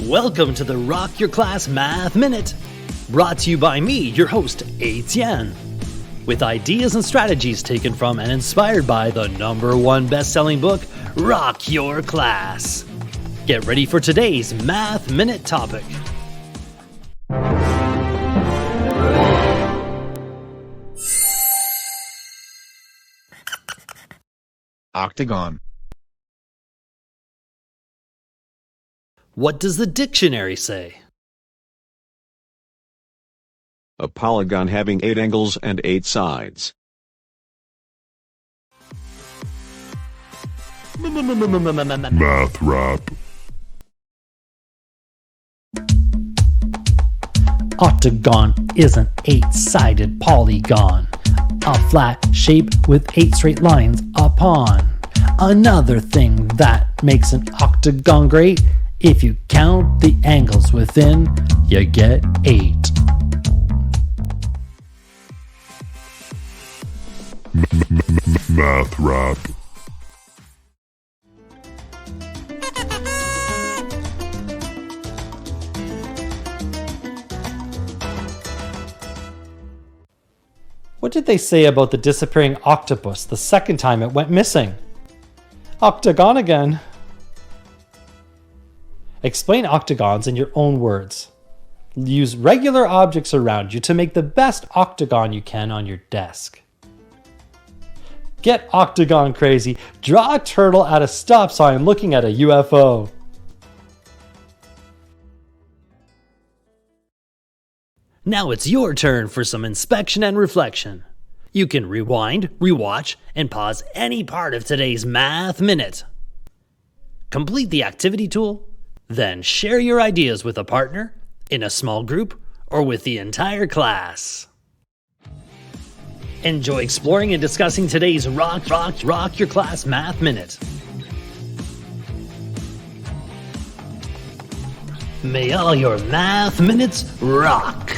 Welcome to the Rock Your Class Math Minute, brought to you by me, your host, Etienne, with ideas and strategies taken from and inspired by the #1 best-selling book, Rock Your Class. Get ready for today's Math Minute topic. Octagon. What does the dictionary say? A polygon having 8 angles and 8 sides. Math rap. Octagon is an 8-sided polygon, a flat shape with 8 straight lines upon. Another thing that makes an octagon great, if you count the angles within, you get 8. Math rap. What did they say about the disappearing octopus the second time it went missing? Octagon again. Explain octagons in your own words. Use regular objects around you to make the best octagon you can on your desk. Get octagon crazy. Draw a turtle at a stop sign looking at a UFO. Now it's your turn for some inspection and reflection. You can rewind, rewatch, and pause any part of today's Math Minute. Complete the activity tool, then share your ideas with a partner, in a small group, or with the entire class. Enjoy exploring and discussing today's Rock Your Class Math Minute. May all your math minutes rock!